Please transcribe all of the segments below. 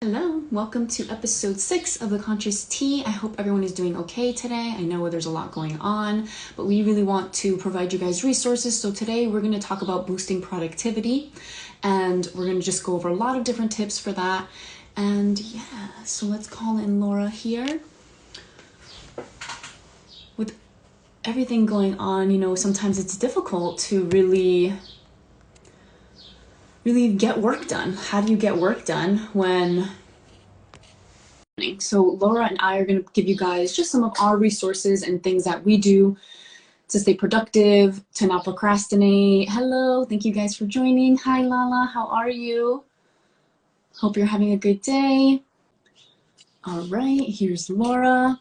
Hello, welcome to episode 6 of The Conscious Tea. I hope everyone is doing okay today. I know there's a lot going on, but we really want to provide you guys resources. So today we're going to talk about boosting productivity, and we're going to just go over a lot of different tips for that. And yeah, so let's call in Laura here. With everything going on, sometimes it's difficult to really get work done. How do you get work done when so Laura and I are going to give you guys just some of our resources and things that we do to stay productive, to not procrastinate. Hello, thank you guys for joining. Hi Lala, how are you? Hope you're having a good day. All right, here's Laura.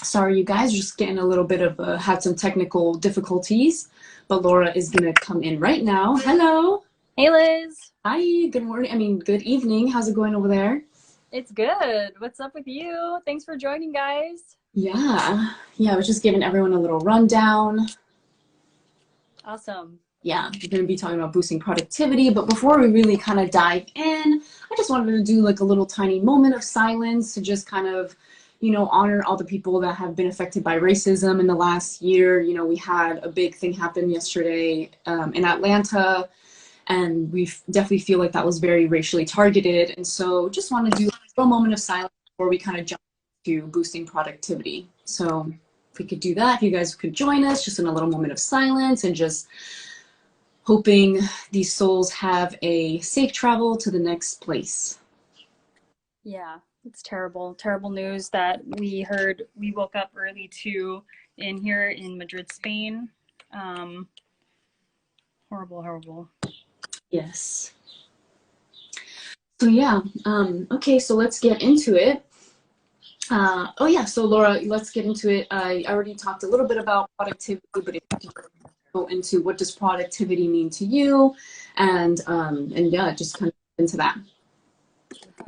Sorry you guys, just getting a little bit of had some technical difficulties, but Laura is going to come in right now. Hello. Hey Liz. Hi, good morning. Good evening. How's it going over there? It's good. What's up with you? Thanks for joining, guys. Yeah, I was just giving everyone a little rundown. Awesome. Yeah, we're going to be talking about boosting productivity, but before we really kind of dive in, I just wanted to do like a little tiny moment of silence to just kind of, honor all the people that have been affected by racism in the last year. We had a big thing happen yesterday in Atlanta, and we definitely feel like that was very racially targeted. And so just want to do a little moment of silence before we kind of jump to boosting productivity. So if we could do that, if you guys could join us just in a little moment of silence and just hoping these souls have a safe travel to the next place. Yeah, it's terrible. Terrible news that we heard. We woke up early too in here in Madrid, Spain. Horrible. Yes. So yeah, okay, so let's get into it. So Laura, let's get into it. I already talked a little bit about productivity, but if you could go into what does productivity mean to you, and yeah, just kind of into that.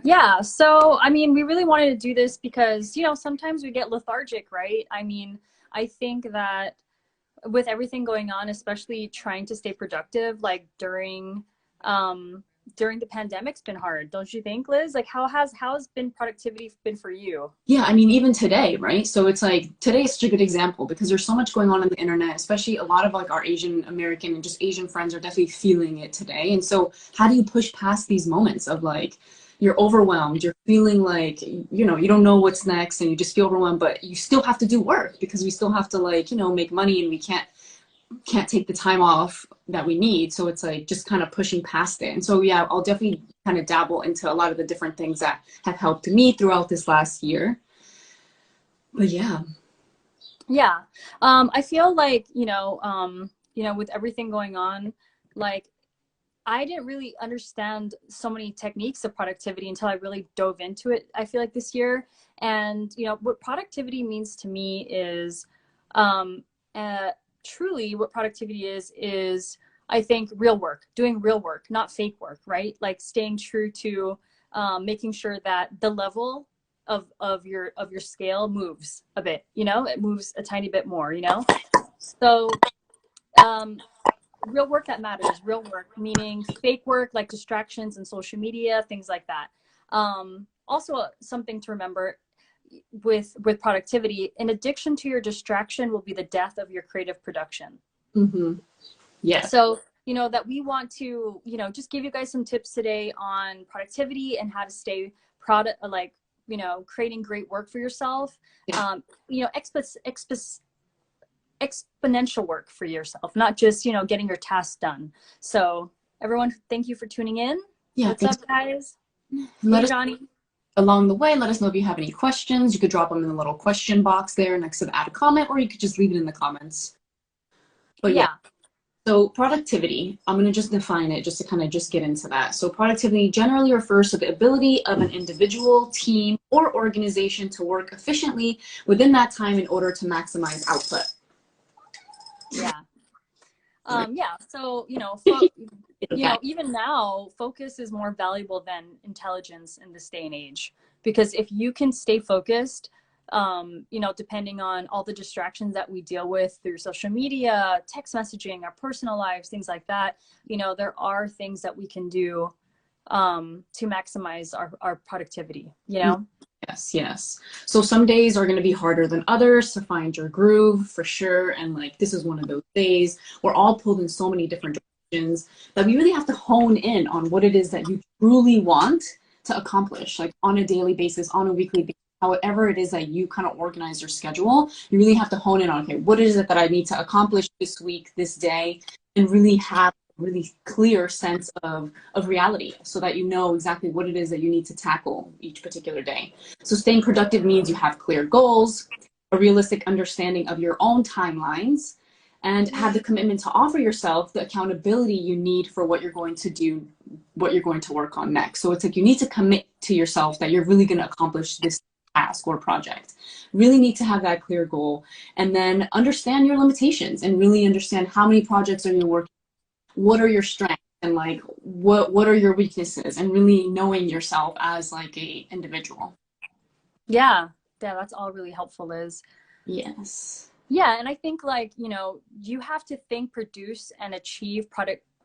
Yeah, so I mean, we really wanted to do this because, sometimes we get lethargic, right? I mean, I think that with everything going on, especially trying to stay productive, like during the pandemic's been hard, don't you think, Liz? Like how's been productivity been for you? Yeah, I mean, even today, right? So it's like today is such a good example because there's so much going on the internet, especially a lot of like our Asian American and just Asian friends are definitely feeling it today. And so how do you push past these moments of like you're overwhelmed, you're feeling like, you don't know what's next and you just feel overwhelmed, but you still have to do work because we still have to like, make money and we can't take the time off that we need. So it's like just kind of pushing past it. And so, yeah, I'll definitely kind of dabble into a lot of the different things that have helped me throughout this last year. But yeah. Yeah. I feel like, with everything going on, like I didn't really understand so many techniques of productivity until I really dove into it, I feel like this year. And, what productivity means to me is um, uh, truly what productivity is, I think, real work, doing real work, not fake work, right? Like staying true to making sure that the level of your scale moves a bit, it moves a tiny bit more, So um, real work that matters, real work, meaning fake work like distractions and social media, things like that. Also, something to remember with productivity, an addiction to your distraction will be the death of your creative production. Mm-hmm. Yeah. So, that we want to, just give you guys some tips today on productivity and how to stay product, like, creating great work for yourself. Yeah. Exponential work for yourself, not just, getting your tasks done. So everyone, thank you for tuning in. Yeah. What's up, guys? Let Hey, us Johnny. along the way. Let us know if you have any questions. You could drop them in the little question box there next to the add a comment, or you could just leave it in the comments. But yeah. Yeah. So productivity, I'm going to just define it just to kind of just get into that. So productivity generally refers to the ability of an individual, team, or organization to work efficiently within that time in order to maximize output. Yeah. Right. Yeah. So, Okay. even now, focus is more valuable than intelligence in this day and age. Because if you can stay focused, you know, depending on all the distractions that we deal with through social media, text messaging, our personal lives, things like that, you know, there are things that we can do to maximize our productivity, you know? Yes, yes. So some days are going to be harder than others to find your groove for sure. And like this is one of those days. We're all pulled in so many different directions that we really have to hone in on what it is that you truly want to accomplish, like on a daily basis, on a weekly basis. However it is that you kind of organize your schedule, you really have to hone in on, okay, what is it that I need to accomplish this week, this day, and really have a really clear sense of reality so that you know exactly what it is that you need to tackle each particular day. So staying productive means you have clear goals, a realistic understanding of your own timelines, and have the commitment to offer yourself the accountability you need for what you're going to do, what you're going to work on next. So it's like you need to commit to yourself that you're really going to accomplish this task or project. Really need to have that clear goal, and then understand your limitations and really understand how many projects are you working, what are your strengths, and like what are your weaknesses, and really knowing yourself as like a individual. Yeah. Yeah, that's all really helpful, Liz. Yes. Yeah, and I think like, you know, you have to think, produce, and achieve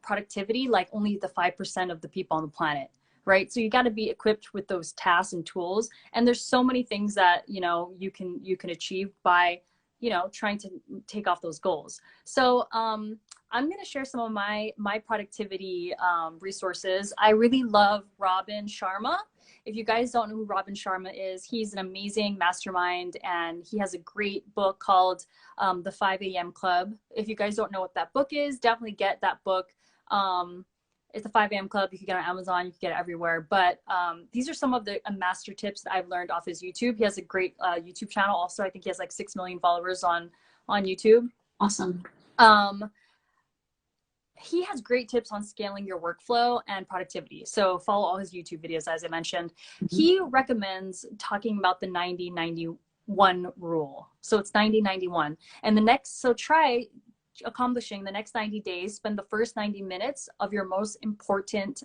productivity like only the 5% of the people on the planet, right? So you got to be equipped with those tasks and tools. And there's so many things that, you know, you can achieve by, you know, trying to take off those goals. So I'm going to share some of my productivity resources. I really love Robin Sharma. If you guys don't know who Robin Sharma is, he's an amazing mastermind, and he has a great book called The 5 a.m. Club. If you guys don't know what that book is, definitely get that book. It's the 5 a.m. Club. You can get it on Amazon. You can get it everywhere. But these are some of the master tips that I've learned off his YouTube. He has a great YouTube channel. Also, I think he has like 6 million followers on YouTube. Awesome. He has great tips on scaling your workflow and productivity. So follow all his YouTube videos, as I mentioned. Mm-hmm. He recommends talking about the 90-91 rule. So it's 90-91. And so try accomplishing the next 90 days, spend the first 90 minutes of your most important.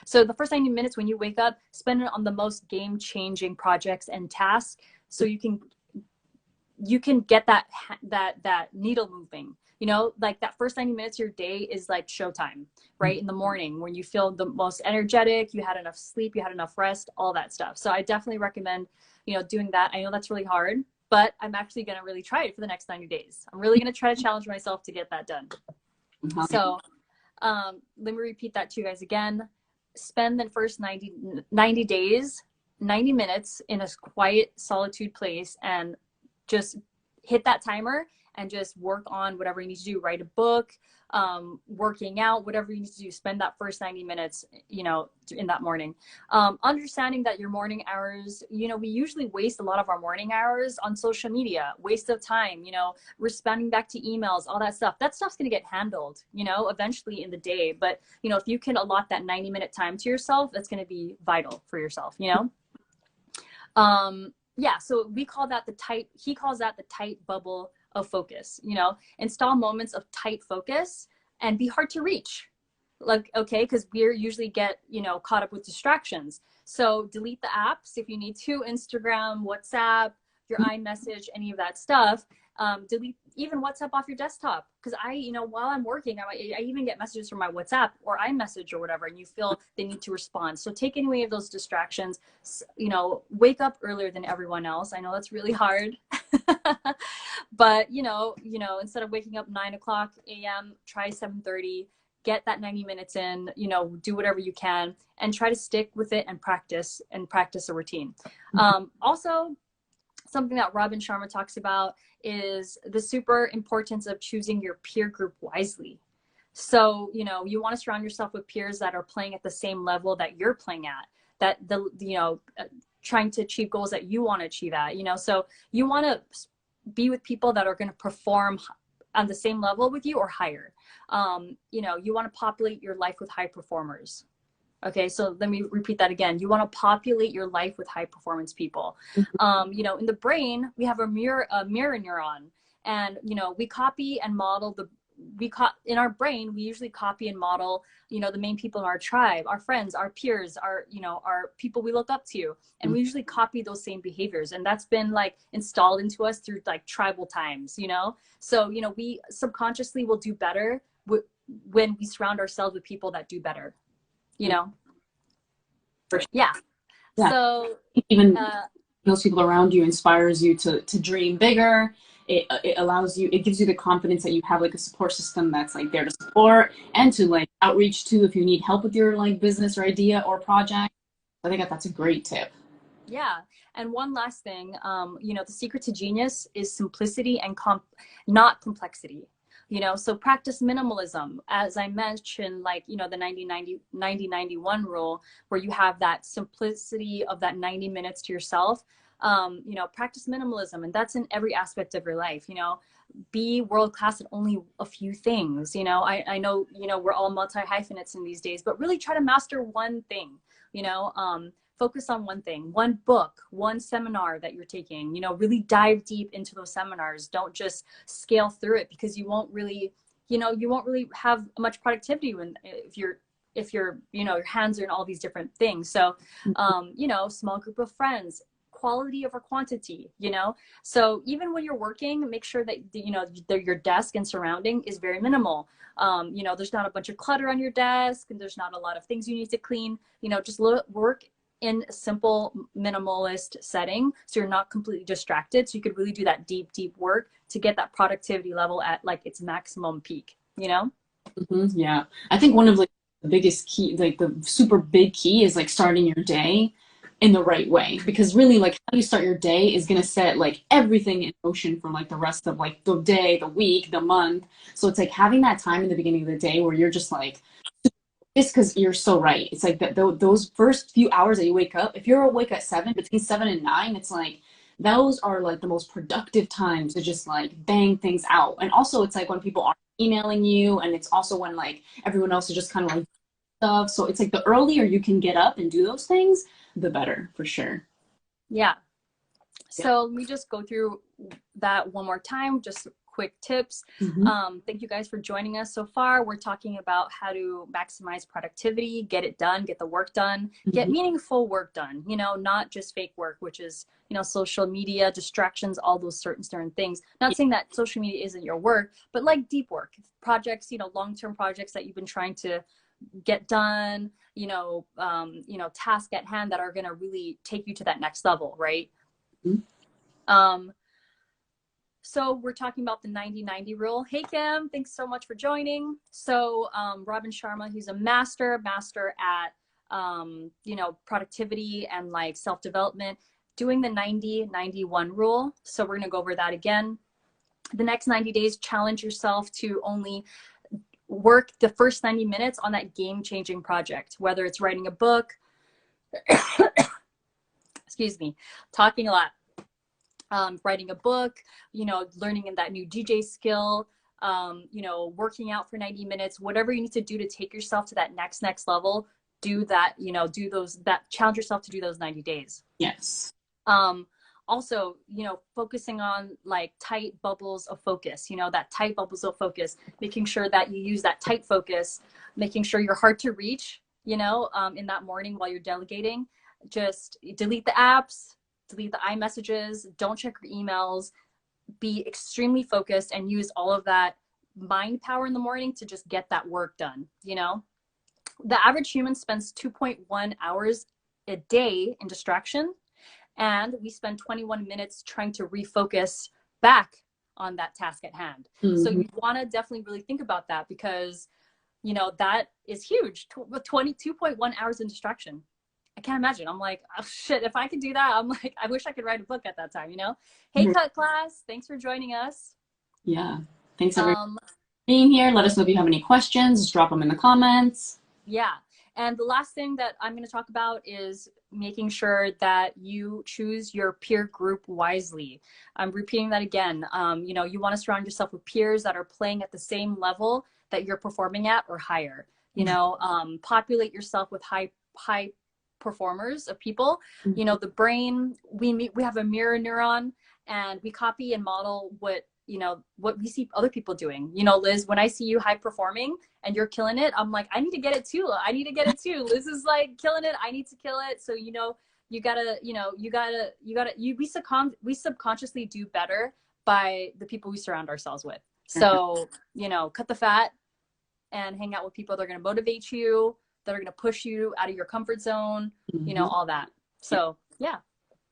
So the first 90 minutes when you wake up, spend it on the most game-changing projects and tasks. So you can get that needle moving. You know, like that first 90 minutes of your day is like showtime, right? In the morning when you feel the most energetic, you had enough sleep, you had enough rest, all that stuff. So I definitely recommend, you know, doing that. I know that's really hard, but I'm actually going to really try it for the next 90 days. I'm really going to try to challenge myself to get that done. Mm-hmm. So let me repeat that to you guys again. Spend the first 90 days, 90 minutes in a quiet solitude place, and just hit that timer and just work on whatever you need to do. Write a book, working out, whatever you need to do. Spend that first 90 minutes, you know, in that morning. Understanding that your morning hours, you know, we usually waste a lot of our morning hours on social media, waste of time, you know, responding back to emails, all that stuff. That stuff's going to get handled, you know, eventually in the day. But, you know, if you can allot that 90-minute time to yourself, that's going to be vital for yourself, you know? Yeah, so he calls that the tight bubble of focus, you know, install moments of tight focus and be hard to reach. Like, okay, because we're usually get, you know, caught up with distractions. So delete the apps if you need to, Instagram, WhatsApp, your iMessage, any of that stuff. Delete even WhatsApp off your desktop. Because you know, while I'm working, I even get messages from my WhatsApp or iMessage or whatever, and you feel they need to respond. So take away of those distractions, you know, wake up earlier than everyone else. I know that's really hard. But, you know, instead of waking up 9 o'clock a.m., try 7:30, get that 90 minutes in, you know, do whatever you can and try to stick with it and practice a routine. Also, something that Robin Sharma talks about is the super importance of choosing your peer group wisely. So, you know, you want to surround yourself with peers that are playing at the same level that you're playing at, trying to achieve goals that you want to achieve at, you know, so you want to be with people that are going to perform on the same level with you or higher. You know, you want to populate your life with high performers. Okay, so let me repeat that again. You want to populate your life with high performance people. You know, in the brain, we have a mirror neuron, and you know, we copy and model in our brain, we usually copy and model, you know, the main people in our tribe, our friends, our peers, our, you know, our people we look up to. And we usually copy those same behaviors. And that's been like installed into us through like tribal times, you know? So, you know, we subconsciously will do better when we surround ourselves with people that do better, you know? For sure. Yeah. Yeah. So, Even those people around you inspires you to dream bigger. It allows you, it gives you the confidence that you have like a support system that's like there to support and to like outreach to if you need help with your like business or idea or project. I think that's a great tip. yeah. And one last thing, you know, the secret to genius is simplicity and not complexity. You know, so practice minimalism, as I mentioned, like, you know, the 90-90-90-91 rule, where you have that simplicity of that 90 minutes to yourself. You know, practice minimalism, and that's in every aspect of your life. You know, be world class at only a few things. You know, I know, you know, we're all multi hyphenates in these days, but really try to master one thing. You know, focus on one thing, one book, one seminar that you're taking. You know, really dive deep into those seminars. Don't just scale through it, because you won't really, you know, you won't really have much productivity when if you're, you know, your hands are in all these different things. So, you know, small group of friends, quality over quantity, you know? So even when you're working, make sure that, you know, your desk and surrounding is very minimal. You know, there's not a bunch of clutter on your desk, and there's not a lot of things you need to clean. You know, just work in a simple minimalist setting, so you're not completely distracted, so you could really do that deep work to get that productivity level at like its maximum peak, you know? Yeah, I think one of like the biggest key, like the super big key, is like starting your day in the right way, because really like how you start your day is going to set like everything in motion for like the rest of like the day, the week, the month. So it's like having that time in the beginning of the day where you're just like, it's because you're so right. It's like that those first few hours that you wake up, if you're awake at 7, between 7 and 9, it's like those are like the most productive times to just like bang things out. And also it's like when people are emailing you, and it's also when like everyone else is just kind of like stuff. So it's like the earlier you can get up and do those things, the better for sure. Yeah. Yeah. So let me just go through that one more time, just quick tips. Mm-hmm. Thank you guys for joining us so far. We're talking about how to maximize productivity, get it done, get the work done, get Mm-hmm. meaningful work done, you know, not just fake work, which is, you know, social media, distractions, all those certain things. Not saying that social media isn't your work, but like deep work, projects, you know, long-term projects that you've been trying to get done, you know, task at hand that are going to really take you to that next level, right? Mm-hmm. Um, so we're talking about the 90-90 rule. Hey, Kim, thanks so much for joining. So Robin Sharma, he's a master at, you know, productivity and like self-development, doing the 90-91 rule. So we're going to go over that again. The next 90 days, challenge yourself to only work the first 90 minutes on that game-changing project, whether it's writing a book, excuse me, talking a lot, writing a book, you know, learning in that new DJ skill, you know, working out for 90 minutes, whatever you need to do to take yourself to that next level, do that, you know, challenge yourself to do those 90 days. Yes. Also, you know, focusing on like tight bubbles of focus, you know, that tight bubbles of focus, making sure that you use that tight focus, making sure you're hard to reach, you know, in that morning while you're delegating. Just delete the apps, delete the iMessages, don't check your emails, be extremely focused, and use all of that mind power in the morning to just get that work done. You know, the average human spends 2.1 hours a day in distraction, and we spend 21 minutes trying to refocus back on that task at hand. So Mm-hmm. you want to definitely really think about that, because, you know, that is huge. 22.1 hours in distraction. I can't imagine. I'm like, oh, shit, if I could do that, I'm like, I wish I could write a book at that time, you know? Hey, Cut Class, thanks for joining us. Yeah. Thanks everyone Um, for being here. Let us know if you have any questions. Just drop them in the comments. yeah. And the last thing that I'm going to talk about is making sure that you choose your peer group wisely. I'm repeating that again. You know, you want to surround yourself with peers that are playing at the same level that you're performing at or higher. You know, populate yourself with high performers of people. You know, the brain, we have a mirror neuron, and we copy and model what you know, what we see other people doing. You know, Liz, when I see you high performing and you're killing it, I'm like, I need to get it too. I need to get it too. Liz is like killing it. I need to kill it. So, you know, you gotta, we subconsciously do better by the people we surround ourselves with. So, you know, cut the fat and hang out with people that are going to motivate you, that are going to push you out of your comfort zone, you know, all that. So, yeah.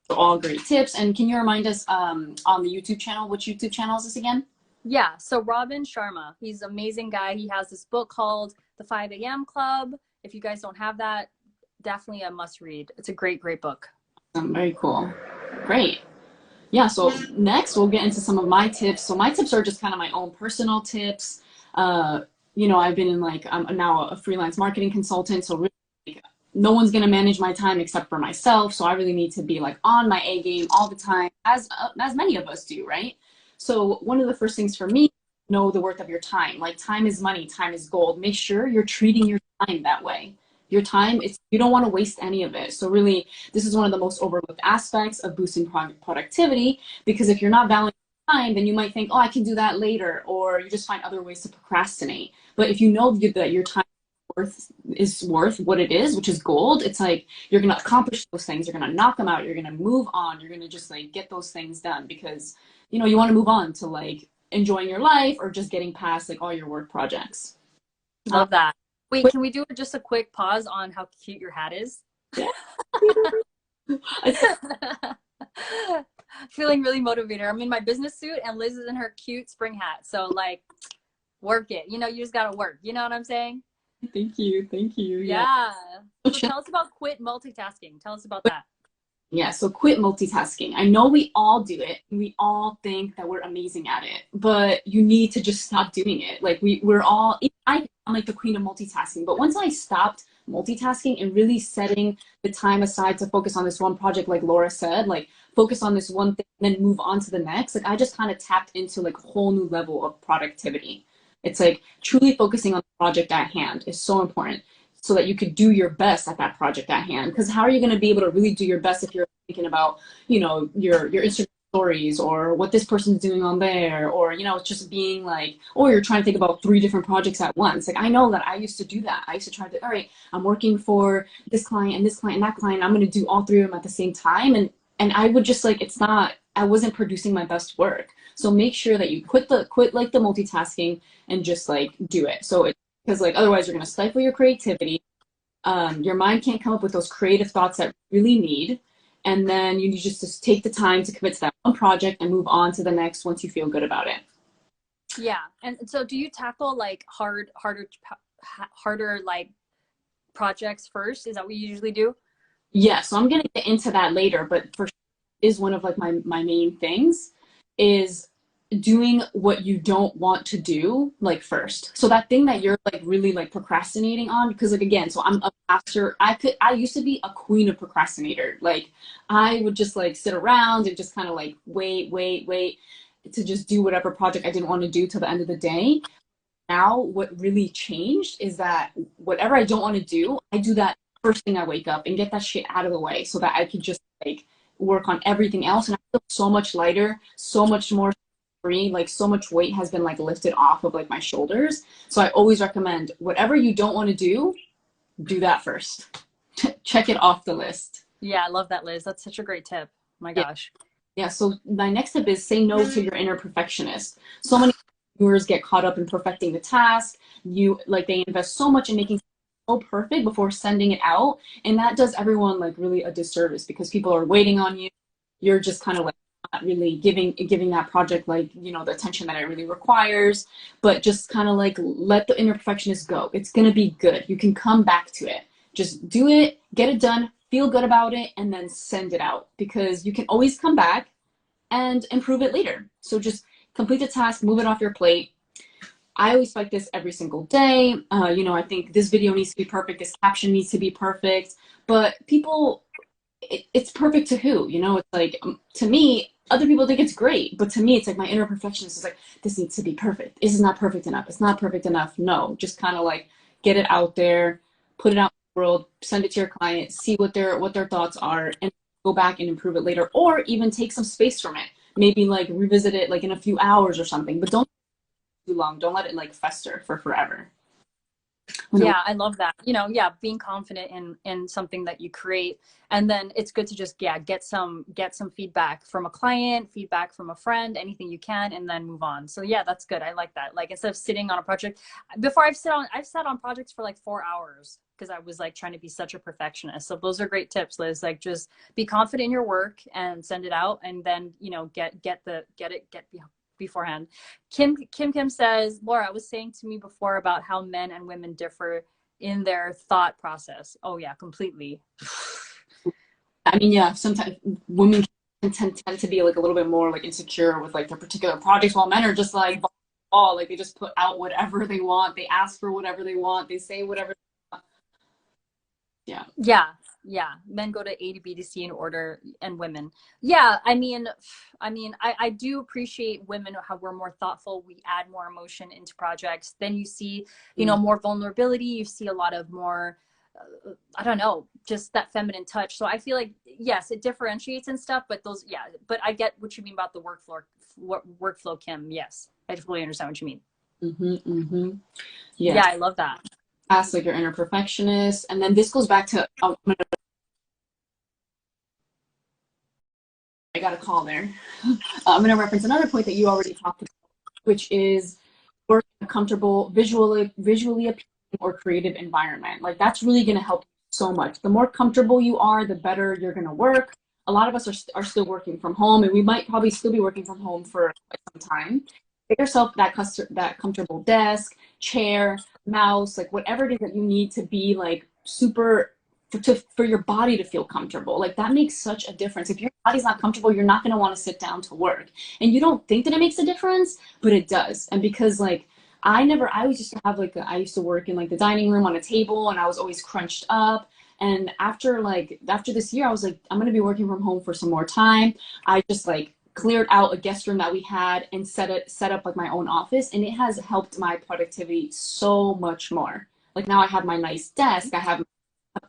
All great tips. And can you remind us on the YouTube channel, which YouTube channel is this again? Yeah. So Robin Sharma, he's an amazing guy. He has this book called The 5 a.m. Club. If you guys don't have that, definitely a must read. It's a great, great book. Very cool. Great. Yeah, so next we'll get into some of my tips. So my tips are just kind of my own personal tips. You know, I've been in like, I'm now a freelance marketing consultant, so really like, no one's going to manage my time except for myself. So I really need to be like on my A game all the time, as many of us do, right? So one of the first things for me, know the worth of your time. Like time is money, time is gold. Make sure you're treating your time that way. Your time, you don't want to waste any of it. So really, this is one of the most overlooked aspects of boosting productivity, because if you're not valuing time, then you might think, oh, I can do that later, or you just find other ways to procrastinate. But if you know that your time is worth what it is, which is gold, it's like you're going to accomplish those things, you're going to knock them out, you're going to move on, you're going to just like get those things done, because you know you want to move on to like enjoying your life or just getting past like all your work projects. Love that. Wait, can we do just a quick pause on how cute your hat is? Yeah. Feeling really motivated. I'm in my business suit and Liz is in her cute spring hat. So like, work it. You know, you just gotta work. You know what I'm saying? Thank you. Thank you. Yeah. So tell us about quit multitasking. Tell us about that. Yeah, so quit multitasking. I know we all do it. We all think that we're amazing at it, but you need to just stop doing it. Like we're all, I'm like the queen of multitasking, but once I stopped multitasking and really setting the time aside to focus on this one project, like Laura said, like focus on this one thing and then move on to the next, like I just kind of tapped into like a whole new level of productivity. It's like truly focusing on the project at hand is so important, so that you could do your best at that project at hand. Because how are you going to be able to really do your best if you're thinking about, you know, your Instagram stories or what this person's doing on there, or, you know, it's just being like, or you're trying to think about 3 different projects at once. Like I know that I used to do that. I used to try to, all right, I'm working for this client and this client and that client. I'm going to do all 3 of them at the same time. And I would just like, I wasn't producing my best work. So make sure that you quit like the multitasking and just like do it. So because like otherwise you're going to stifle your creativity. Your mind can't come up with those creative thoughts that you really need, and then you need just to take the time to commit to that one project and move on to the next once you feel good about it. Yeah. And so do you tackle like harder like projects first? Is that what you usually do? Yeah, so I'm going to get into that later, but for sure is one of like my main things is doing what you don't want to do like first. So that thing that you're like really like procrastinating on, because like again, so I'm a master. I used to be a queen of procrastinator. Like I would just like sit around and just kind of like wait to just do whatever project I didn't want to do till the end of the day. Now what really changed is that whatever I don't want to do, I do that first thing I wake up and get that shit out of the way so that I could just like work on everything else. And I feel so much lighter, so much more free, like so much weight has been like lifted off of like my shoulders. So I always recommend whatever you don't want to do that first. Check it off the list. Yeah, I love that, Liz. That's such a great tip. Oh my gosh. Yeah, so my next tip is say no to your inner perfectionist. So many viewers get caught up in perfecting the task. They invest so much in making so perfect before sending it out, and that does everyone like really a disservice, because people are waiting on you. You're just kind of like not really giving that project like, you know, the attention that it really requires. But just kind of like let the inner perfectionist go. It's gonna be good. You can come back to it. Just do it, get it done, feel good about it, and then send it out, because you can always come back and improve it later. So just complete the task, move it off your plate. I always like this every single day. You know, I think this video needs to be perfect. This caption needs to be perfect. But people, it's perfect to who? You know, it's like, to me, other people think it's great. But to me, it's like my inner perfectionist is like, this needs to be perfect. This is not perfect enough. It's not perfect enough. No, just kind of like get it out there, put it out in the world, send it to your client, see what their thoughts are, and go back and improve it later. Or even take some space from it. maybe like revisit it like in a few hours or something, but don't too long. Don't let it like fester for forever. Yeah, I love that. You know, yeah, being confident in something that you create, and then it's good to just, yeah, get some feedback from a client, feedback from a friend, anything you can, and then move on. So yeah, that's good. I like that. Like instead of sitting on a project, before I've sat on projects for like 4 hours because I was like trying to be such a perfectionist. So those are great tips, Liz. Like just be confident in your work and send it out, and then you know get beforehand. Kim says, Laura was saying to me before about how men and women differ in their thought process. Oh yeah, completely. I mean, yeah, sometimes women tend to be like a little bit more like insecure with like their particular projects, while men are just like, oh, like they just put out whatever they want, they ask for whatever they want, they say whatever. Yeah. Yeah, yeah. Men go to A to B to C in order, and women. Yeah, I do appreciate women how we're more thoughtful. We add more emotion into projects. Then you see, you know, Mm. more vulnerability. You see a lot of more, I don't know, just that feminine touch. So I feel like yes, it differentiates and stuff. But those, yeah. But I get what you mean about the workflow, Kim. Yes, I totally understand what you mean. Mm-hmm, mm-hmm. Yeah, Yes. I love that. Ask like your inner perfectionist. And then this goes back to, I got a call there. I'm going to reference another point that you already talked about, which is work in a comfortable, visually appealing or creative environment. Like that's really going to help so much. The more comfortable you are, the better you're going to work. A lot of us are still working from home, and we might probably still be working from home for quite some time. Get yourself that comfortable desk, chair, mouse, like whatever it is that you need to be like super for your body to feel comfortable. Like that makes such a difference. If your body's not comfortable, you're not going to want to sit down to work. And you don't think that it makes a difference, but it does. And because like I always used to have like I used to work in like the dining room on a table, and I was always crunched up. And after this year, I was like, I'm gonna be working from home for some more time. I just like cleared out a guest room that we had and set up like my own office, and it has helped my productivity so much more. Like now I have my nice desk, I have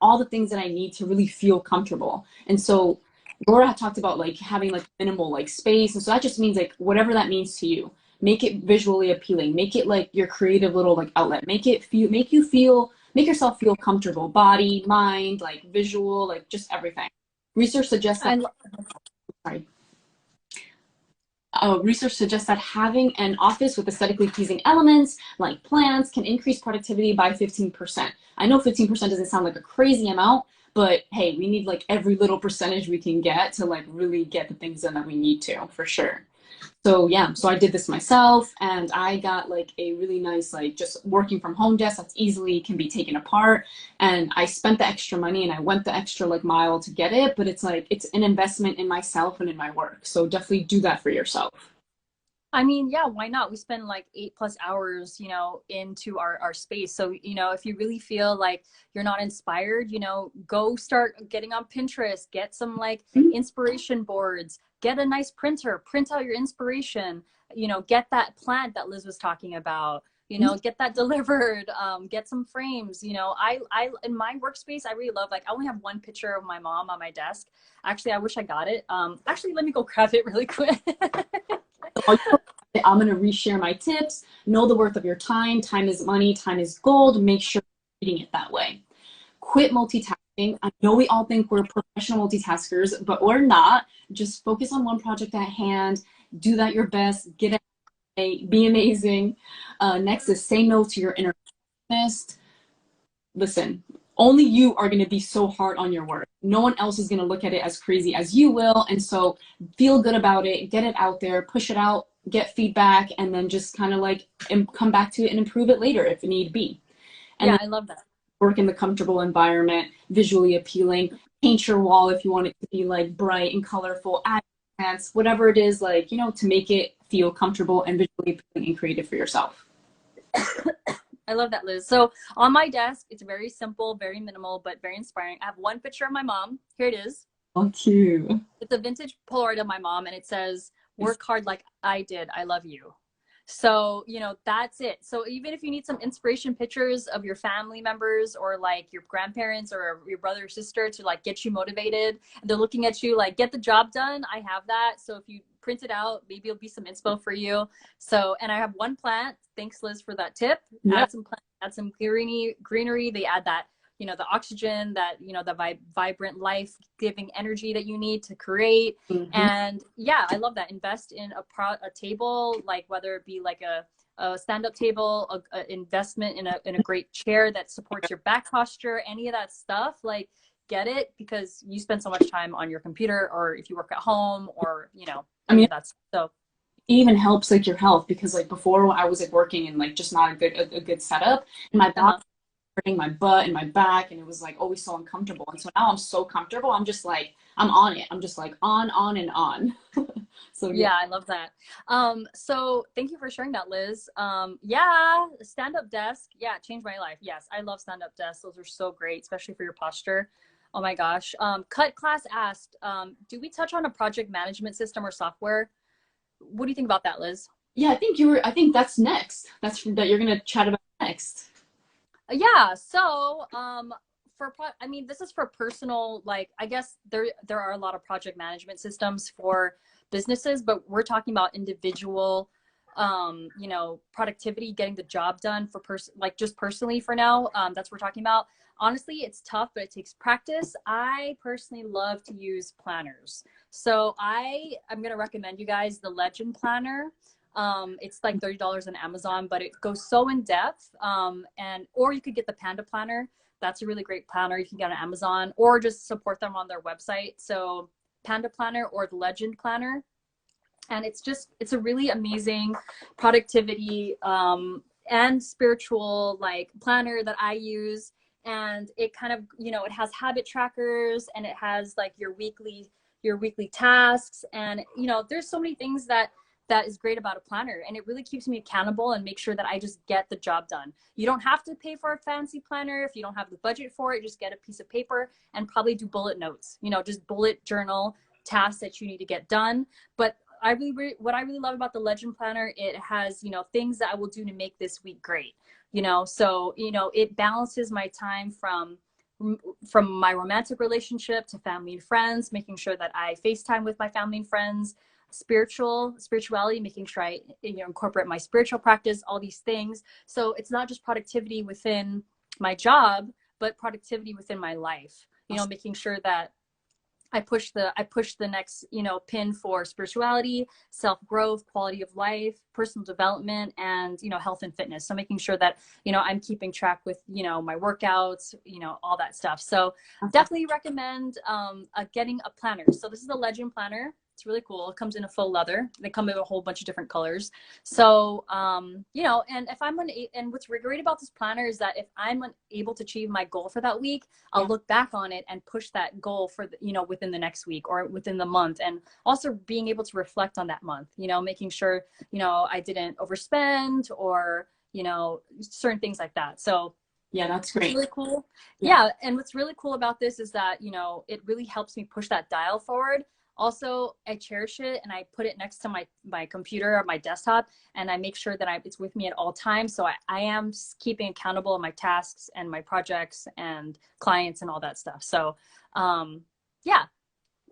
all the things that I need to really feel comfortable. And so Laura had talked about like having like minimal like space. And so that just means like whatever that means to you, make it visually appealing, make it like your creative little like outlet, make yourself feel comfortable, body, mind, like visual, like just everything. Research suggests that, I sorry, research suggests that having an office with aesthetically pleasing elements like plants can increase productivity by 15%. I know 15% doesn't sound like a crazy amount, but hey, we need like every little percentage we can get to like really get the things done that we need to, for sure. So yeah, so I did this myself, and I got like a really nice like just working from home desk that's easily can be taken apart. And I spent the extra money and I went the extra like mile to get it, but it's like it's an investment in myself and in my work. So definitely do that for yourself. I mean, yeah, why not? We spend like 8+ hours, you know, into our space. So, you know, if you really feel like you're not inspired, you know, go start getting on Pinterest, get some like inspiration boards, get a nice printer, print out your inspiration, you know, get that plant that Liz was talking about, you know, get that delivered, get some frames, you know, in my workspace, I really love, like, I only have one picture of my mom on my desk. Actually, I wish I got it. Actually, let me go grab it really quick. I'm going to reshare my tips. Know the worth of your time. Time is money. Time is gold. Make sure you're treating it that way. Quit multitasking. I know we all think we're professional multitaskers, but we're not. Just focus on one project at hand. Do that your best. Get it. Be amazing. Next is say no to your inner perfectionist. Listen, only you are going to be so hard on your work. No one else is going to look at it as crazy as you will. And so feel good about it, get it out there, push it out, get feedback, and then just kind of like come back to it and improve it later if need be. And Yeah, then I love that. work in the comfortable environment, visually appealing, paint your wall if you want it to be like bright and colorful, add plants, whatever it is, like, you know, to make it feel comfortable and visually appealing and creative for yourself. I love that, Liz. So on my desk, it's very simple, very minimal, but very inspiring. I have one picture of my mom. Here it is. Oh, cute. It's a vintage Polaroid of my mom, and it says, "Work hard like I did. I love you." So, you know, that's it. So even if you need some inspiration pictures of your family members or like your grandparents or your brother or sister to like get you motivated, and they're looking at you like, get the job done, I have that. So if you print it out. Maybe it'll be some inspo for you. So, and I have one plant. Thanks, Liz, for that tip. Yeah. Add some plants, add some greenery. They add that, the oxygen, that, the vibrant life giving energy that you need to create. Mm-hmm. And yeah, I love that. Invest in a table, like whether it be like a stand-up table, a investment in a great chair that supports your back posture, any of that stuff, like get it, because you spend so much time on your computer, or if you work at home, or I mean, that's so. it even helps like your health, because like before I was like working in like just not a good setup, and my back hurting, my butt and my back, and it was like always so uncomfortable. And so now I'm so comfortable. I'm just like, I'm on it. I'm just like on and on. So yeah. Yeah, I love that. So thank you for sharing that, Liz. Yeah, stand-up desk. Yeah, it changed my life. Yes, I love stand-up desks. Those are so great, especially for your posture. Oh my gosh. Cut Class asked, do we touch on a project management system or software? What do you think about that, Liz? Yeah, I think that's next. That you're gonna chat about next. Yeah. So, I mean, this is for personal, like, I guess there are a lot of project management systems for businesses, but we're talking about individual, productivity, getting the job done for like just personally for now. That's what we're talking about. Honestly, it's tough, but it takes practice. I personally love to use planners. So I'm going to recommend you guys the Legend Planner. It's like $30 on Amazon, but it goes so in depth. Or you could get the Panda Planner. That's a really great planner you can get on Amazon, or just support them on their website. So Panda Planner or the Legend Planner. And it's a really amazing productivity, and spiritual like planner that I use. And it kind of, it has habit trackers, and it has like your weekly tasks. And, there's so many things that is great about a planner, and it really keeps me accountable and make sure that I just get the job done. You don't have to pay for a fancy planner if you don't have the budget for it. Just get a piece of paper and probably do bullet notes, just bullet journal tasks that you need to get done. But what I really love about the Legend Planner, it has, things that I will do to make this week great, so, it balances my time from my romantic relationship to family and friends, making sure that I FaceTime with my family and friends, spirituality, making sure I incorporate my spiritual practice, all these things. So it's not just productivity within my job, but productivity within my life, making sure that I push the next, pin for spirituality, self-growth, quality of life, personal development, and, health and fitness. So making sure that, I'm keeping track with, my workouts, all that stuff. So definitely recommend getting a planner. So this is the Legend Planner. It's really cool. It comes in a faux leather. They come in a whole bunch of different colors. So, and if and what's great about this planner is that if I'm unable to achieve my goal for that week, I'll look back on it and push that goal for, within the next week or within the month. And also being able to reflect on that month, making sure, I didn't overspend or, certain things like that. So yeah, that's great. It's really cool. Yeah. And what's really cool about this is that, it really helps me push that dial forward. Also, I cherish it, and I put it next to my computer or my desktop, and I make sure that it's with me at all times. So I am keeping accountable on my tasks and my projects and clients and all that stuff. So, yeah.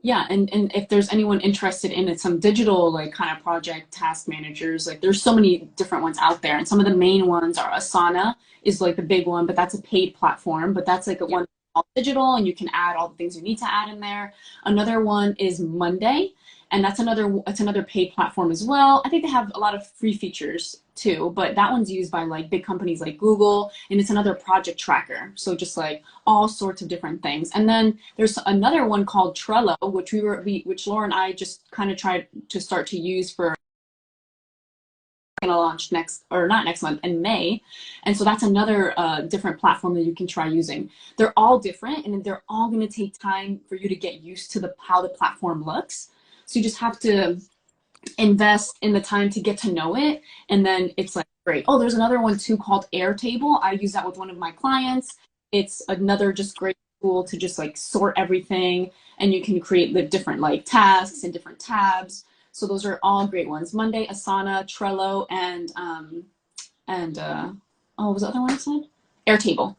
Yeah, and if there's anyone interested in it, some digital like kind of project task managers, like there's so many different ones out there, and some of the main ones are Asana is like the big one, but that's a paid platform, but that's like one all digital, and you can add all the things you need to add in there. Another one is Monday, and it's another paid platform as well. I think they have a lot of free features too, but that one's used by like big companies like Google, and it's another project tracker. So just like all sorts of different things. And then there's another one called Trello, which Laura and I just kind of tried to start to use for going to launch not next month, in May. And so that's another different platform that you can try using. They're all different, and they're all going to take time for you to get used to how the platform looks. So you just have to invest in the time to get to know it, and then it's like great. Oh, there's another one too called Airtable. I use that with one of my clients. It's another just great tool to just like sort everything, and you can create the different like tasks and different tabs. So those are all great ones. Monday, Asana, Trello, and what was the other one I said? Airtable.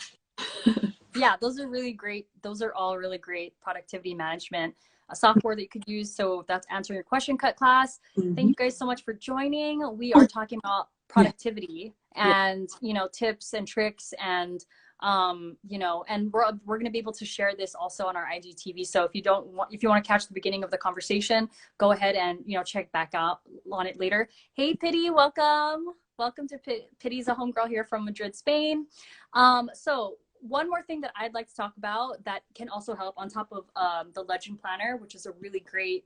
Yeah, those are really great. Those are all really great productivity management software that you could use. So that's answering your question cut class. Thank Mm-hmm. you guys so much for joining. We are Oh, talking about yeah. productivity Yeah. and, you know, tips and tricks and, you know, and we're going to be able to share this also on our IGTV. So if you want to catch the beginning of the conversation, go ahead and, you know, check back out on it later. Hey, Pity, welcome. Welcome to Pity's a homegirl here from Madrid, Spain. So one more thing that I'd like to talk about that can also help on top of the Legend Planner, which is a really great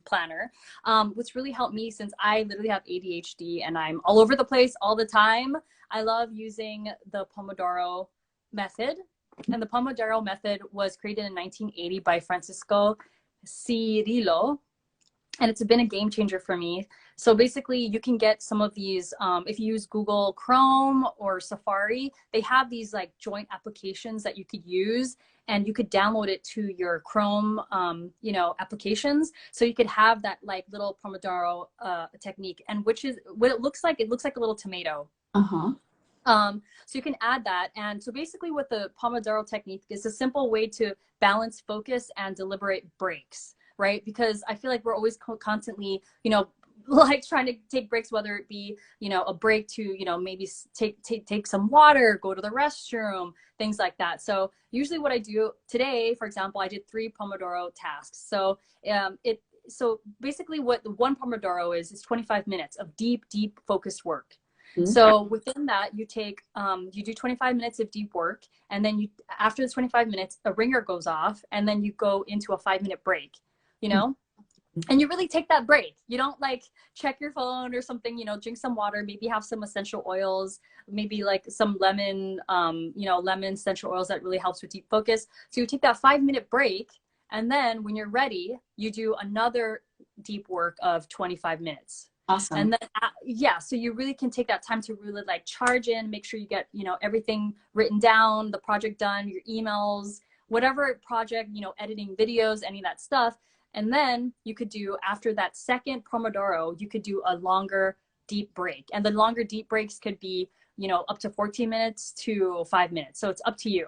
planner. What's really helped me, since I literally have ADHD and I'm all over the place all the time, I love using the Pomodoro method. And the Pomodoro method was created in 1980 by Francisco Cirillo, and it's been a game changer for me. So basically you can get some of these, if you use Google Chrome or Safari, they have these like joint applications that you could use, and you could download it to your Chrome, you know, applications. So you could have that like little Pomodoro technique, and which is what it looks like. It looks like a little tomato. Uh-huh. So you can add that. And so basically what the Pomodoro technique is, a simple way to balance focus and deliberate breaks, right? Because I feel like we're always constantly, you know, like trying to take breaks, whether it be, you know, a break to, you know, maybe take some water, go to the restroom, things like that. So usually what I do today, for example, I did 3 Pomodoro tasks. So so basically what the one Pomodoro is 25 minutes of deep focused work. Mm-hmm. So within that, you take, you do 25 minutes of deep work, and then you, after the 25 minutes, a ringer goes off, and then you go into a 5-minute break, you know? And you really take that break. You don't like check your phone or something, you know, drink some water, maybe have some essential oils, maybe like some lemon, you know, lemon essential oils that really helps with deep focus. So you take that 5-minute break, and then when you're ready, you do another deep work of 25 minutes. Awesome. And then, yeah, so you really can take that time to really like charge in, make sure you get, you know, everything written down, the project done, your emails, whatever project, you know, editing videos, any of that stuff. And then you could do, after that second Pomodoro, you could do a longer deep break. And the longer deep breaks could be, you know, up to 14 minutes to 5 minutes. So it's up to you.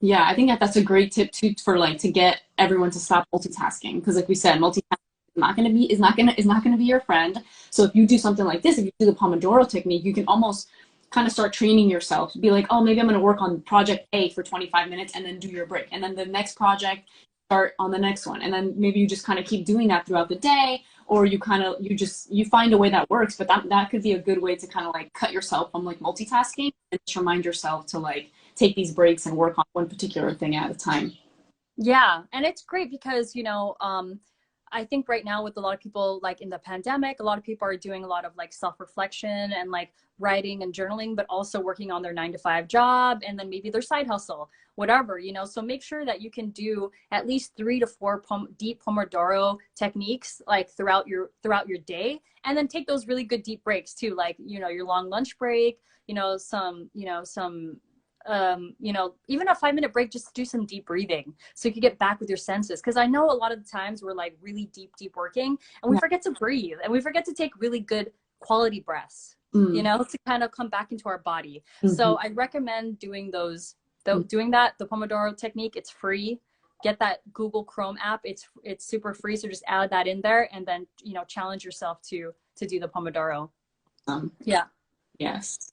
Yeah, I think that that's a great tip too, for like to get everyone to stop multitasking, because like we said, multitasking is not gonna be your friend. So if you do something like this, if you do the Pomodoro technique, you can almost kind of start training yourself to be like, oh, maybe I'm gonna work on project A for 25 minutes and then do your break, and then the next project start on the next one, and then maybe you just kind of keep doing that throughout the day, or you find a way that works. But that could be a good way to kind of like cut yourself from like multitasking and just remind yourself to like take these breaks and work on one particular thing at a time. Yeah, and it's great because, you know, I think right now with a lot of people, like in the pandemic, a lot of people are doing a lot of like self-reflection and like writing and journaling, but also working on their 9 to 5 job and then maybe their side hustle, whatever, you know. So make sure that you can do at least 3 to 4 deep Pomodoro techniques like throughout your day, and then take those really good deep breaks too, like, you know, your long lunch break, you know, some you know, even a 5-minute break, just do some deep breathing so you can get back with your senses. Because I know a lot of the times we're like really deep working, and we Yeah. forget to breathe, and we forget to take really good quality breaths, you Mm. know, to kind of come back into our body. Mm-hmm. So I recommend doing those, doing that, the Pomodoro technique. It's free. Get that Google Chrome app. It's super free. So just add that in there, and then, you know, challenge yourself to do the Pomodoro. Yeah. Yes,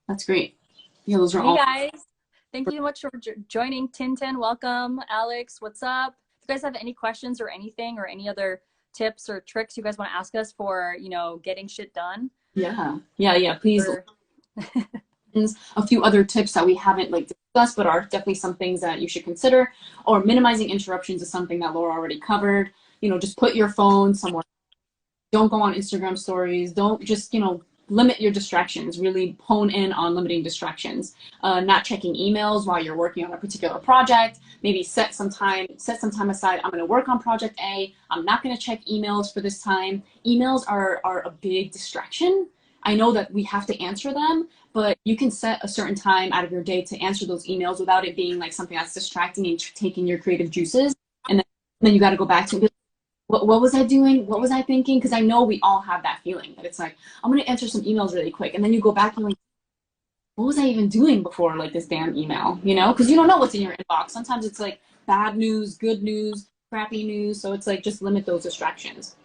that's great. Yeah, those are Hey all. guys, thank you so much for joining. Tintin, welcome. Alex, what's up? If you guys have any questions or anything or any other tips or tricks you guys want to ask us for, you know, getting shit done. Yeah. Please. Or... A few other tips that we haven't like discussed, but are definitely some things that you should consider. Or minimizing interruptions is something that Laura already covered. You know, just put your phone somewhere. Don't go on Instagram stories. Don't just, you know, limit your distractions. Really hone in on limiting distractions. Not checking emails while you're working on a particular project. Maybe set some time aside. I'm going to work on project A. I'm not going to check emails for this time. Emails are a big distraction. I know that we have to answer them, but you can set a certain time out of your day to answer those emails without it being like something that's distracting and taking your creative juices. And then you got to go back to it. What was I doing? What was I thinking? Because I know we all have that feeling that it's like, I'm going to answer some emails really quick. And then you go back and like, what was I even doing before like this damn email, you know? Because you don't know what's in your inbox. Sometimes it's like bad news, good news, crappy news. So it's like just limit those distractions.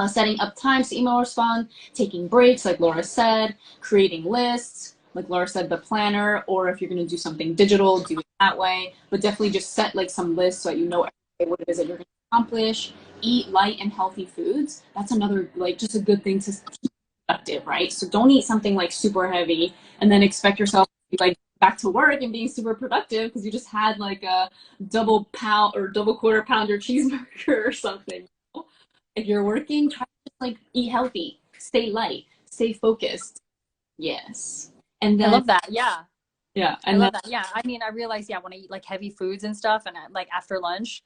Setting up times to email respond, taking breaks, like Laura said, creating lists, like Laura said, the planner, or if you're going to do something digital, do it that way. But definitely just set like some lists so that you know every day what it is that you're going to accomplish. Eat light and healthy foods. That's another, like, just a good thing to keep productive, right? So don't eat something like super heavy and then expect yourself to be like back to work and being super productive because you just had like a double pound or double quarter pounder cheeseburger or something. If you're working, try to like eat healthy, stay light, stay focused. Yes. And I then love that. Yeah. yeah, I and then love that. Yeah. I mean, I realize, yeah, when I eat like heavy foods and stuff and like after lunch,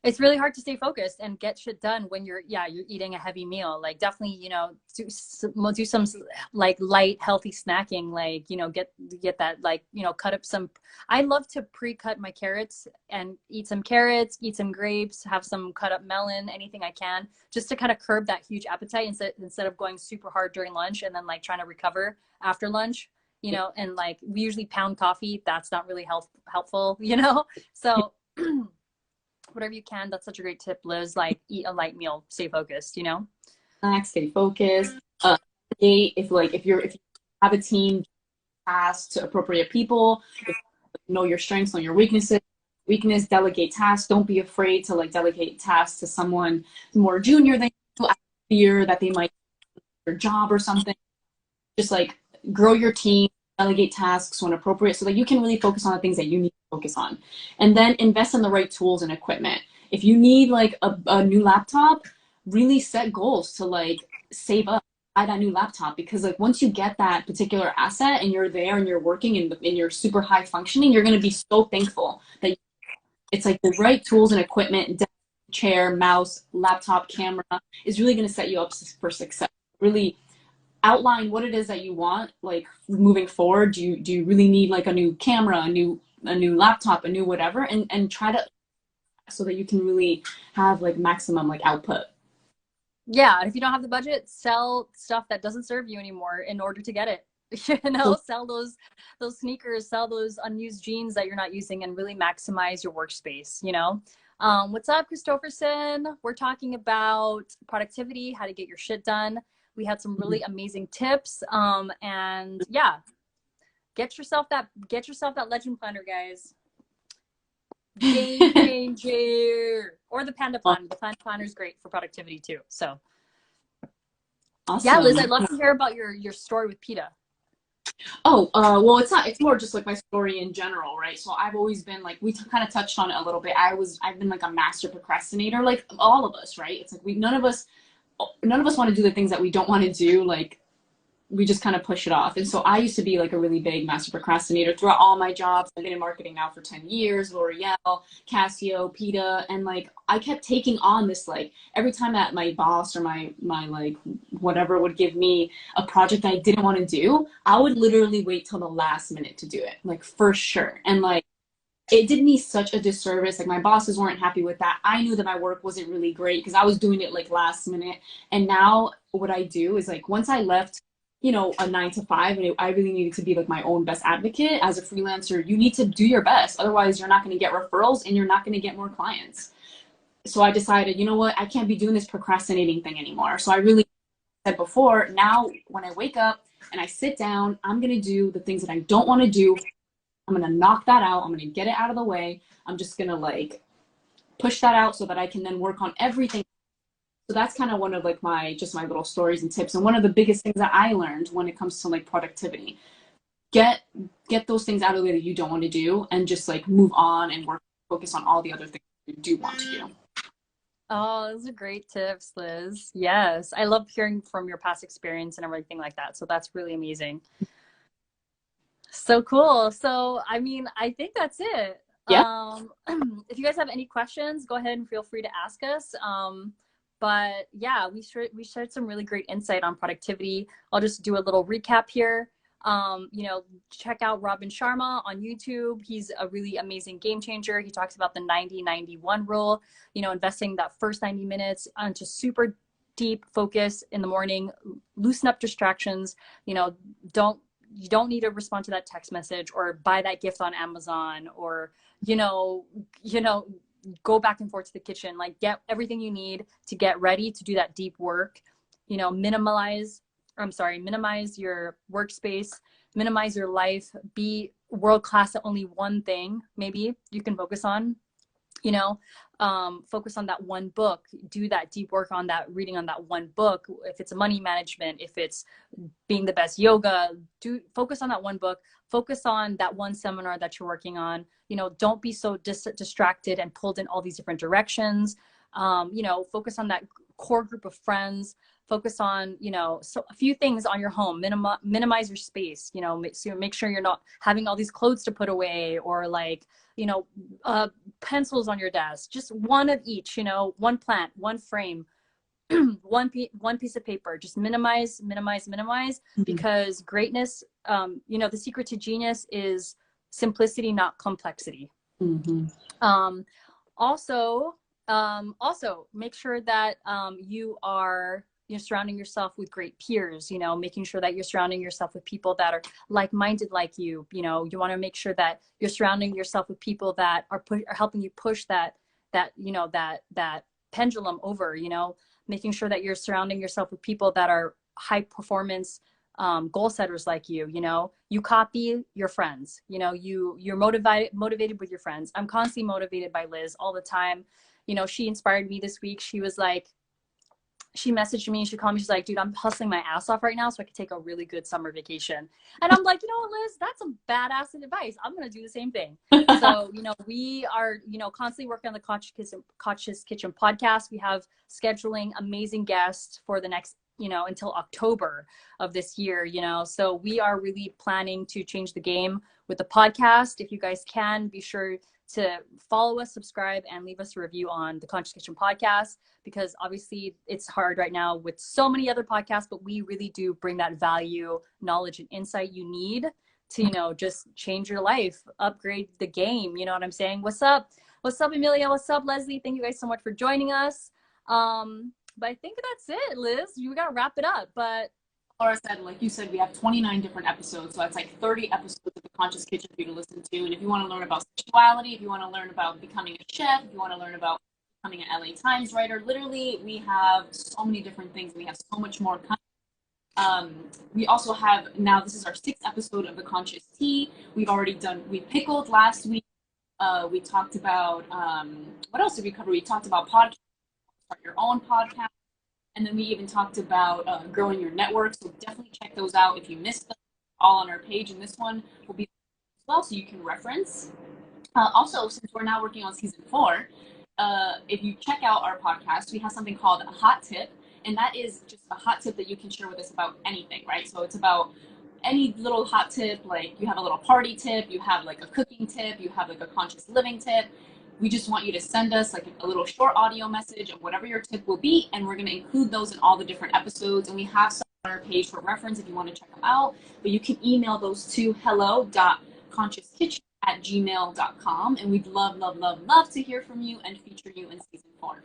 it's really hard to stay focused and get shit done when you're eating a heavy meal. Like definitely, do some like light, healthy snacking, like, get that, like, cut up some, I love to pre-cut my carrots and eat some carrots, eat some grapes, have some cut up melon, anything I can, just to kind of curb that huge appetite instead of going super hard during lunch and then like trying to recover after lunch, and like we usually pound coffee. That's not really helpful, so whatever you can. That's such a great tip, Liz. Like, eat a light meal, stay focused. relax, stay focused. If you have a team, tasks to appropriate people, if you know your strengths, know your weaknesses. Weakness, delegate tasks. Don't be afraid to like delegate tasks to someone more junior than you. I fear that they might do their job or something. Just like grow your team, delegate tasks when appropriate so that you can really focus on the things that you need to focus on. And then invest in the right tools and equipment. If you need like a new laptop, really set goals to like save up, buy that new laptop because like once you get that particular asset and you're there and you're working and you're super high functioning, you're going to be so thankful that it's like the right tools and equipment, desk, chair, mouse, laptop, camera is really going to set you up for success. Really outline what it is that you want like moving forward. Do you really need like a new camera, a new laptop, a new whatever, and try to so that you can really have like maximum like output. Yeah, and if you don't have the budget, sell stuff that doesn't serve you anymore in order to get it. So Sell those sneakers, sell those unused jeans that you're not using, and really maximize your workspace. What's up, Christopherson? We're talking about productivity, how to get your shit done. We had some really amazing tips. And yeah, get yourself that legend planner, guys. Game changer. Or the Panda Plan. The Panda Planner is great for productivity too. So yeah, Liz, awesome. I'd love to hear about your story with PETA. Oh, well, it's not. It's more just like my story in general, right? So I've always been like we kind of touched on it a little bit. I've been like a master procrastinator, like all of us, right? It's like none of us want to do the things that we don't want to do. Like we just kind of push it off. And so I used to be like a really big master procrastinator throughout all my jobs. I've been in marketing now for 10 years, L'Oreal, Casio, PETA. And like, I kept taking on this, like every time that my boss or my like whatever would give me a project I didn't want to do, I would literally wait till the last minute to do it, like for sure. And like, it did me such a disservice. Like my bosses weren't happy with that. I knew that my work wasn't really great because I was doing it like last minute. And now what I do is like once I left, a 9 to 5, and I really needed to be like my own best advocate as a freelancer. You need to do your best. Otherwise, you're not going to get referrals and you're not going to get more clients. So I decided, you know what? I can't be doing this procrastinating thing anymore. So I really said before, now when I wake up and I sit down, I'm going to do the things that I don't want to do. I'm going to knock that out. I'm going to get it out of the way. I'm just going to like push that out so that I can then work on everything. So that's kind of one of like my little stories and tips. And one of the biggest things that I learned when it comes to like productivity, get those things out of the way that you don't want to do and just like move on and focus on all the other things you do want to do. Oh, those are great tips, Liz. Yes. I love hearing from your past experience and everything like that. So that's really amazing. So cool. So, I mean, I think that's it. Yeah. If you guys have any questions, go ahead and feel free to ask us. But yeah, we shared some really great insight on productivity. I'll just do a little recap here. Check out Robin Sharma on YouTube. He's a really amazing game changer. He talks about the 90-91 rule, investing that first 90 minutes onto super deep focus in the morning, loosen up distractions, don't you don't need to respond to that text message or buy that gift on Amazon, or, you know, go back and forth to the kitchen. Like, get everything you need to get ready to do that deep work. You know, minimize your workspace, minimize your life, be world class at only one thing maybe you can focus on. You know, focus on that one book, do that deep work on that, reading on that one book. If it's money management, if it's being the best yoga, do focus on that one book, focus on that one seminar that you're working on. You know, don't be so distracted and pulled in all these different directions. You know, focus on that core group of friends, focus on, you know, so a few things on your home, minimize your space, you know, so make sure you're not having all these clothes to put away, or like, you know, pencils on your desk, just one of each, you know, one plant, one frame, one piece of paper. Just minimize, because greatness, you know, the secret to genius is simplicity, not complexity. Also, make sure that you're surrounding yourself with great peers, you know, making sure that you're surrounding yourself with people that are like-minded like you. You know, you want to make sure that you're surrounding yourself with people that are helping you push that you know, that pendulum over, you know, making sure that you're surrounding yourself with people that are high performance goal setters like you know, you copy your friends, you know, you're motivated with your friends. I'm constantly motivated by Liz all the time. You know, she inspired me this week. She was like, she messaged me, she called me, she's like, dude, I'm hustling my ass off right now so I can take a really good summer vacation. And I'm like, you know what, Liz, that's some badass advice. I'm going to do the same thing. So, you know, we are, you know, constantly working on the Conscious Kitchen podcast. We have scheduling amazing guests for the next, you know, until October of this year, you know, so we are really planning to change the game with the podcast. If you guys can, be sure to follow us, subscribe, and leave us a review on the Conscious Kitchen podcast, because obviously it's hard right now with so many other podcasts, but we really do bring that value, knowledge, and insight you need to, you know, just change your life, upgrade the game. You know what I'm saying? What's up, Amelia? What's up, Leslie? Thank you guys so much for joining us. But I think that's it, Liz. We got to wrap it up. But Laura said, like you said, we have 29 different episodes, so that's like 30 episodes of the Conscious Kitchen for you to listen to. And if you want to learn about sexuality, if you want to learn about becoming a chef, if you want to learn about becoming an LA Times writer, literally, we have so many different things, and we have so much more content. We also have, now this is our 6th episode of the Conscious Tea. We pickled last week. We talked about, what else did we cover? We talked about podcasts, start your own podcast. And then we even talked about growing your network. So definitely check those out if you missed them, all on our page. And this one will be as well, so you can reference. Also, since we're now working on season 4, if you check out our podcast, we have something called a hot tip. And that is just a hot tip that you can share with us about anything, right? So it's about any little hot tip, like you have a little party tip, you have like a cooking tip, you have like a conscious living tip. We just want you to send us like a little short audio message of whatever your tip will be, and we're going to include those in all the different episodes. And we have some on our page for reference if you want to check them out. But you can email those to hello.consciouskitchen@gmail.com, and we'd love to hear from you and feature you in season 4.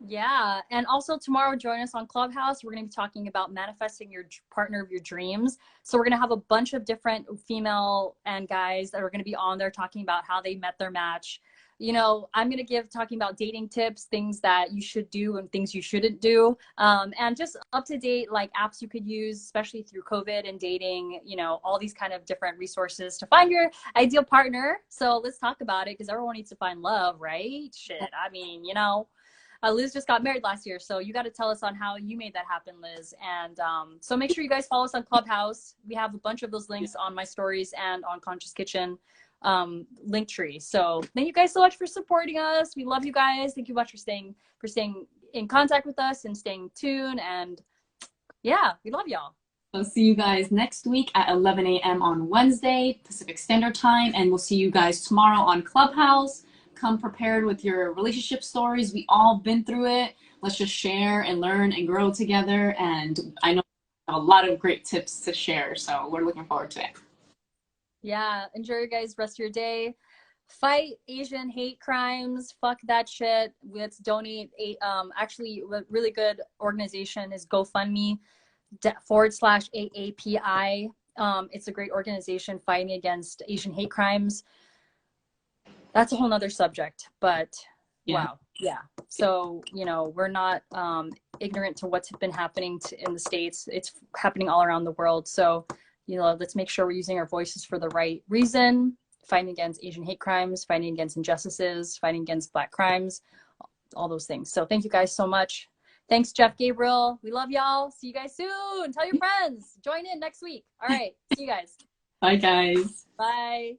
Yeah. And also tomorrow, join us on Clubhouse. We're going to be talking about manifesting your partner of your dreams. So we're going to have a bunch of different female and guys that are going to be on there talking about how they met their match. You know, I'm going to talking about dating tips, things that you should do and things you shouldn't do. And just up to date, like apps you could use, especially through COVID and dating, you know, all these kind of different resources to find your ideal partner. So let's talk about it, because everyone needs to find love, right? Shit. I mean, you know, Liz just got married last year. So you got to tell us on how you made that happen, Liz. And so make sure you guys follow us on Clubhouse. We have a bunch of those links on my stories and on Conscious Kitchen link tree. So thank you guys so much for supporting us. We love you guys. Thank you much for staying in contact with us and staying tuned. And yeah, we love y'all. So see you guys next week at 11 a.m. on Wednesday, Pacific Standard Time. And we'll see you guys tomorrow on Clubhouse. Come prepared with your relationship stories. We all been through it. Let's just share and learn and grow together. And I know we have a lot of great tips to share. So we're looking forward to it. Yeah. Enjoy your guys' rest of your day. Fight Asian hate crimes. Fuck that shit. Let's donate. Actually, a really good organization is GoFundMe /AAPI. It's a great organization fighting against Asian hate crimes. That's a whole nother subject, but Yeah. wow. Yeah. So, you know, we're not ignorant to what's been happening in the States. It's happening all around the world. So, you know, let's make sure we're using our voices for the right reason, fighting against Asian hate crimes, fighting against injustices, fighting against Black crimes, all those things. So thank you guys so much. Thanks, Jeff Gabriel. We love y'all. See you guys soon. Tell your friends. Join in next week. All right. See you guys. Bye, guys. Bye.